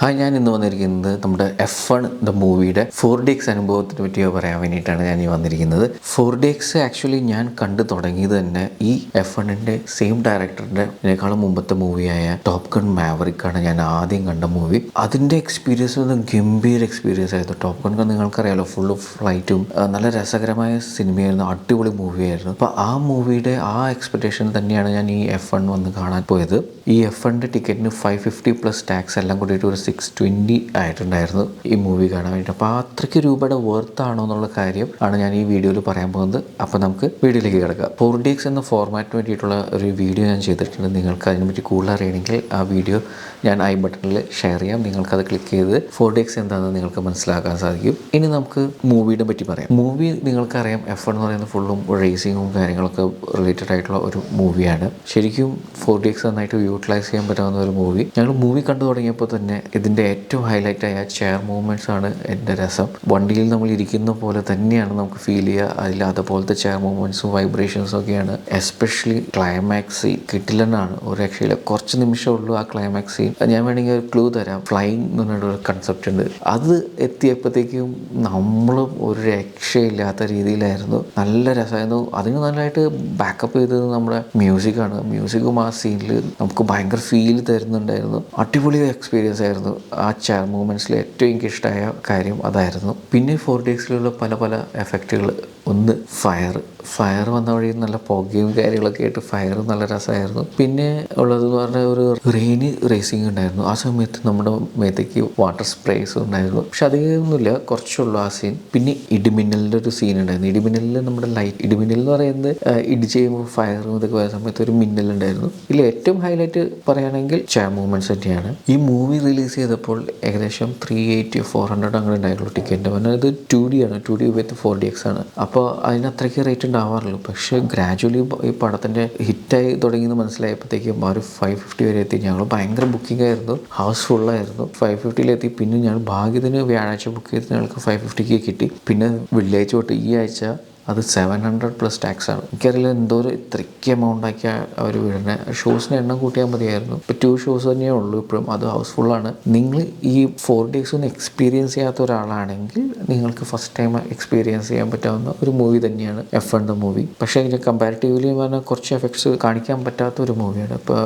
Hi, ഞാൻ ഇന്ന് വന്നിരിക്കുന്നത് നമ്മുടെ F1 ദ മൂവിയുടെ 4DX അനുഭവത്തിനെ പറ്റി പറയാൻ വേണ്ടിയിട്ടാണ് ഞാൻ ഈ വന്നിരിക്കുന്നത്. 4DX ആക്ച്വലി ഞാൻ കണ്ടു തുടങ്ങിയത് തന്നെ ഈ F1ൻ്റെ സെയിം ഡയറക്ടറിൻ്റെക്കാളും മുമ്പത്തെ മൂവിയായ ടോപ്പ് ഗൺ മാവറിക്കാണ് ഞാൻ ആദ്യം കണ്ട മൂവി. അതിൻ്റെ എക്സ്പീരിയൻസ് ഒന്ന് ഗംഭീര എക്സ്പീരിയൻസ് ആയിരുന്നു. ടോപ്പ് ഗൺ നിങ്ങൾക്കറിയാലോ, ഫുള്ള് ഫ്ലൈറ്റും നല്ല രസകരമായ സിനിമയായിരുന്നു, അടിപൊളി മൂവിയായിരുന്നു. അപ്പോൾ ആ മൂവിയുടെ ആ എക്സ്പെക്റ്റേഷൻ തന്നെയാണ് ഞാൻ ഈ F1 വന്ന് കാണാൻ പോയത്. ഈ F1ൻ്റെ ടിക്കറ്റിന് 550+ ടാക്സ് എല്ലാം കൂടിയിട്ട് ഒരു 620 ആയിട്ടുണ്ടായിരുന്നു ഈ മൂവി കാണാൻ വേണ്ടി. അപ്പോൾ അത്രയ്ക്ക് രൂപയുടെ വർത്താണോ എന്നുള്ള കാര്യം ആണ് ഞാൻ ഈ വീഡിയോയിൽ പറയാൻ പോകുന്നത്. അപ്പോൾ നമുക്ക് വീഡിയോയിലേക്ക് കിടക്കാം. 4DX എന്ന ഫോർമാറ്റിന് വേണ്ടിയിട്ടുള്ള ഒരു വീഡിയോ ഞാൻ ചെയ്തിട്ടുണ്ട്. നിങ്ങൾക്ക് അതിനെപ്പറ്റി കൂടുതൽ അറിയണമെങ്കിൽ ആ വീഡിയോ ഞാൻ ഐ ബട്ടണിൽ ഷെയർ ചെയ്യാം. നിങ്ങൾക്കത് ക്ലിക്ക് ചെയ്ത് 4DX എന്താണെന്ന് നിങ്ങൾക്ക് മനസ്സിലാക്കാൻ സാധിക്കും. ഇനി നമുക്ക് മൂവിയെ പറ്റി പറയാം. മൂവി നിങ്ങൾക്കറിയാം, F1 എന്ന് പറയുന്നത് ഫുള്ളും റേസിങ്ങും കാര്യങ്ങളൊക്കെ റിലേറ്റഡ് ആയിട്ടുള്ള ഒരു മൂവിയാണ്. ശരിക്കും 4DX നന്നായിട്ട് യൂട്ടിലൈസ് ചെയ്യാൻ പറ്റാവുന്ന ഒരു മൂവി. ഞങ്ങൾ മൂവി കണ്ടു തുടങ്ങിയപ്പോൾ തന്നെ ഇതിൻ്റെ ഏറ്റവും ഹൈലൈറ്റ് ആയ ചെയർ മൂവ്മെൻറ്റ്സ് ആണ് എൻ്റെ രസം. വണ്ടിയിൽ നമ്മൾ ഇരിക്കുന്ന പോലെ തന്നെയാണ് നമുക്ക് ഫീൽ ചെയ്യുക. അതിൽ അതുപോലത്തെ ചെയർ മൂവ്മെൻറ്റ്സും വൈബ്രേഷൻസും ഒക്കെയാണ്. എസ്പെഷ്യലി ക്ലൈമാക്സ് സീൻ കിട്ടില്ലെന്നാണ്, ഒരു രക്ഷയില്ല. കുറച്ച് നിമിഷമേ ഉള്ളൂ ആ ക്ലൈമാക്സ് സീൻ. ഞാൻ വേണമെങ്കിൽ ഒരു ക്ലൂ തരാം. ഫ്ലൈയിങ് എന്ന് പറഞ്ഞൊരു കൺസെപ്റ്റ് ഉണ്ട്. അത് എത്തിയപ്പോഴത്തേക്കും നമ്മളും ഒരു രക്ഷയില്ലാത്ത രീതിയിലായിരുന്നു. നല്ല രസമായിരുന്നു. അതിന് നല്ലതായിട്ട് ബാക്കപ്പ് ചെയ്തത് നമ്മുടെ മ്യൂസിക്കാണ്. മ്യൂസിക്കും ആ സീനിൽ നമുക്ക് ഭയങ്കര ഫീൽ തരുന്നുണ്ടായിരുന്നു. അടിപൊളി എക്സ്പീരിയൻസ് ആയിരുന്നു. ആ ചെയർ മൂവ്മെൻറ്റ്സിൽ ഏറ്റവും എനിക്ക് ഇഷ്ടമായ കാര്യം അതായിരുന്നു. പിന്നെ 4DXലുള്ള പല പല എഫക്റ്റുകൾ. ഒന്ന് ഫയർ വന്ന വഴി നല്ല പുകയും കാര്യങ്ങളൊക്കെ ആയിട്ട് ഫയർ നല്ല രസമായിരുന്നു. പിന്നെ ഉള്ളതെന്ന് പറഞ്ഞാൽ ഒരു റെയിനി റേസിംഗ് ഉണ്ടായിരുന്നു. ആ സമയത്ത് നമ്മുടെ മേത്തേക്ക് വാട്ടർ സ്പ്രേസ് ഉണ്ടായിരുന്നു. പക്ഷെ അധികമൊന്നുമില്ല, കുറച്ചുള്ളൂ ആ സീൻ. പിന്നെ ഇടിമിന്നലിൻ്റെ ഒരു സീൻ ഉണ്ടായിരുന്നു. ഇടിമിന്നലിൽ നമ്മുടെ ഇടിമിന്നൽ എന്ന് പറയുന്നത് ഇടിച്ച് ചെയ്യുമ്പോൾ ഫയറും ഇതൊക്കെ വരുന്ന സമയത്ത് ഒരു മിന്നലുണ്ടായിരുന്നു. ഇതിൽ ഏറ്റവും ഹൈലൈറ്റ് പറയുകയാണെങ്കിൽ ചെയർ മൂവ്മെൻറ്റ്സ് തന്നെയാണ്. ഈ മൂവി റിലീസ് ചെയ്തപ്പോൾ ഏകദേശം 380-400 അങ്ങനെ ഉണ്ടായിട്ടുള്ളൂ ടിക്കറ്റ്. പറഞ്ഞാൽ ഇത് 2D ആണ്, 2D വിത്ത് 4DX ആണ്. അപ്പോൾ അതിന് അത്രയ്ക്ക് റേറ്റ് ഉണ്ടാവാറുള്ളൂ. പക്ഷേ ഗ്രാജുവലി ഈ പടത്തിൻ്റെ ഹിറ്റായി തുടങ്ങിയെന്ന് മനസ്സിലായപ്പോഴത്തേക്കും ആ ഒരു 550 വരെ എത്തി. ഞങ്ങൾ ഭയങ്കര ബുക്കിംഗ് ആയിരുന്നു, ഹൗസ് ഫുള്ളായിരുന്നു. 550 പിന്നെ ഞങ്ങൾ ഭാഗ്യത്തിന് വ്യാഴാഴ്ച ബുക്ക് ചെയ്ത് ഞങ്ങൾക്ക് 550 കിട്ടി. പിന്നെ വെള്ളിയാഴ്ച തൊട്ട് ഈ ആഴ്ച അത് 700+ ടാക്സ് ആണ്. എനിക്കറിയില്ല എന്തോ ഒരു ഇത്രയ്ക്ക് എമൗണ്ട് ആക്കിയ അവർ വീടിനെ. ഷോസിന് എണ്ണം കൂട്ടിയാൽ മതിയായിരുന്നു. ഇപ്പോൾ 2 ഷോസ് തന്നെയേ ഉള്ളൂ ഇപ്പോഴും. അത് ഹൗസ്ഫുള്ളാണ്. നിങ്ങൾ ഈ 4DX ഒന്നും എക്സ്പീരിയൻസ് ചെയ്യാത്ത ഒരാളാണെങ്കിൽ നിങ്ങൾക്ക് ഫസ്റ്റ് ടൈം എക്സ്പീരിയൻസ് ചെയ്യാൻ പറ്റാവുന്ന ഒരു മൂവി തന്നെയാണ് F1 മൂവി. പക്ഷേ ഇതിന് കമ്പാരിറ്റീവ്ലി പറഞ്ഞാൽ കുറച്ച് എഫക്ട്സ് കാണിക്കാൻ പറ്റാത്ത ഒരു മൂവിയാണ്. ഇപ്പോൾ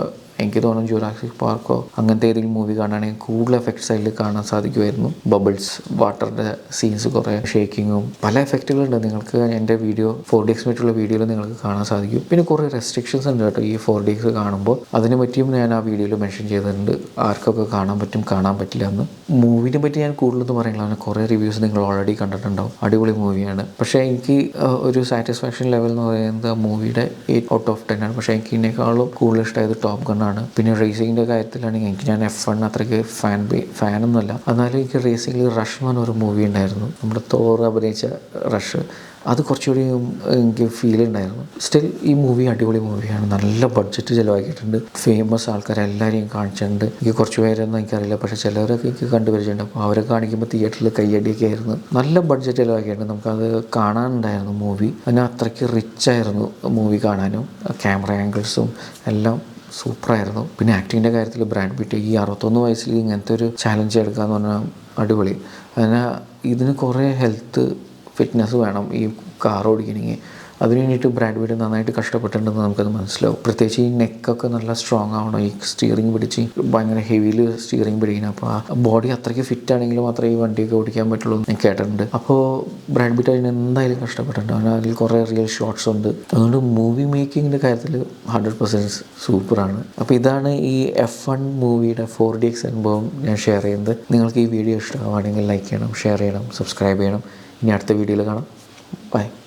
എനിക്ക് തോന്നുന്നു ജുറാസിക് പാർക്കോ അങ്ങനത്തെ ഏതെങ്കിലും മൂവി കാണുകയാണെങ്കിൽ കൂടുതൽ എഫക്ട്സ് അതിൽ കാണാൻ സാധിക്കുമായിരുന്നു. ബബിൾസ്, വാട്ടറിൻ്റെ സീൻസ്, കുറേ ഷേക്കിങ്ങും പല എഫക്റ്റുകളുണ്ട്. നിങ്ങൾക്ക് എൻ്റെ വീഡിയോ 4DX പറ്റിയുള്ള വീഡിയോയിൽ നിങ്ങൾക്ക് കാണാൻ സാധിക്കും. പിന്നെ കുറേ റെസ്ട്രിക്ഷൻസ് ഉണ്ട് കേട്ടോ ഈ 4DX കാണുമ്പോൾ. അതിനെ പറ്റിയും ഞാൻ ആ വീഡിയോയിൽ മെൻഷൻ ചെയ്തിട്ടുണ്ട്. ആർക്കൊക്കെ കാണാൻ പറ്റും, കാണാൻ പറ്റില്ല എന്ന്. മൂവിനെ പറ്റി ഞാൻ കൂടുതലൊന്നും പറയുന്നില്ല. അങ്ങനെ കുറേ റിവ്യൂസ് നിങ്ങൾ ഓൾറെഡി കണ്ടിട്ടുണ്ടാവും. അടിപൊളി മൂവിയാണ്. പക്ഷേ എനിക്ക് ഒരു സാറ്റിസ്ഫാക്ഷൻ ലെവൽ എന്ന് പറയുന്നത് മൂവിയുടെ 8/10 ആണ്. പക്ഷേ എനിക്ക് ഇതിനേക്കാളും കൂടുതൽ ഇഷ്ടമായത് ടോപ്പ് ഗൺ ആണ്. പിന്നെ റേസിങ്ങിൻ്റെ കാര്യത്തിലാണെങ്കിൽ എനിക്ക് ഞാൻ F1 അത്രയ്ക്ക് ഫാനൊന്നുമല്ല. എന്നാലും എനിക്ക് റേസിങ്ങിൽ റഷ് എന്ന് പറഞ്ഞൊരു മൂവി ഉണ്ടായിരുന്നു, നമ്മുടെ തോർ അഭിനയിച്ച റഷ്. അത് കുറച്ചുകൂടി എനിക്ക് ഫീൽ ഉണ്ടായിരുന്നു. സ്റ്റിൽ ഈ മൂവി അടിപൊളി മൂവിയാണ്. നല്ല ബഡ്ജറ്റ് ചിലവാക്കിയിട്ടുണ്ട്. ഫേമസ് ആൾക്കാരെല്ലാവരെയും കാണിച്ചിട്ടുണ്ട്. എനിക്ക് കുറച്ച് പേരൊന്നും എനിക്കറിയില്ല, പക്ഷേ ചിലവരൊക്കെ എനിക്ക് കണ്ടുപരിച്ചിട്ടുണ്ട്. അപ്പോൾ അവരെ കാണിക്കുമ്പോൾ തിയേറ്ററിൽ കയ്യടിയൊക്കെ ആയിരുന്നു. നല്ല ബഡ്ജറ്റ് ചിലവാക്കിയിട്ടുണ്ട്. നമുക്കത് കാണാനുണ്ടായിരുന്നു മൂവി. അതിന് അത്രയ്ക്ക് റിച്ചായിരുന്നു മൂവി കാണാനും. ക്യാമറ ആംഗിൾസും എല്ലാം സൂപ്പറായിരുന്നു. പിന്നെ ആക്ടിങ്ങിൻ്റെ കാര്യത്തിൽ ബ്രാഡ് പിറ്റ് ഈ 61 വയസ്സിൽ ഇങ്ങനത്തെ ഒരു ചാലഞ്ച് എടുക്കാമെന്ന് പറഞ്ഞാൽ അടിപൊളി. അതിന് ഇതിന് കുറേ ഹെൽത്ത് ഫിറ്റ്നസ് വേണം ഈ കാർ ഓടിക്കണമെങ്കിൽ. അതിന് വേണ്ടിയിട്ട് ബ്രാഡ് പിറ്റ് നന്നായിട്ട് കഷ്ടപ്പെട്ടിട്ടുണ്ടെന്ന് നമുക്കത് മനസ്സിലാവും. പ്രത്യേകിച്ച് ഈ നെക്കൊക്കെ നല്ല സ്ട്രോങ് ആവണം. ഈ സ്റ്റിയറിംഗ് പിടിച്ച് ഭയങ്കര ഹെവിയിൽ സ്റ്റിയറിംഗ് പിടിക്കണം. അപ്പോൾ ആ ബോഡി അത്രയ്ക്ക് ഫിറ്റ് ആണെങ്കിലും മാത്രമേ ഈ വണ്ടിയൊക്കെ ഓടിക്കാൻ പറ്റുള്ളൂ എന്ന് കേട്ടിട്ടുണ്ട്. അപ്പോൾ ബ്രാഡ് പിറ്റ് അതിന് എന്തായാലും കഷ്ടപ്പെട്ടിട്ടുണ്ട്. അവന് അതിൽ കുറേ റിയൽ ഷോട്ട്സ് ഉണ്ട്. അതുകൊണ്ട് മൂവി മേക്കിങ്ങിൻ്റെ കാര്യത്തിൽ 100% സൂപ്പറാണ്. അപ്പോൾ ഇതാണ് ഈ F1 മൂവിയുടെ 4DX അനുഭവം ഞാൻ ഷെയർ ചെയ്യുന്നത്. നിങ്ങൾക്ക് ഈ വീഡിയോ ഇഷ്ടമാവുകയാണെങ്കിൽ ലൈക്ക് ചെയ്യണം, ഷെയർ ചെയ്യണം, സബ്സ്ക്രൈബ് ചെയ്യണം. ഇനി അടുത്ത വീഡിയോയിൽ കാണാം. ബൈ.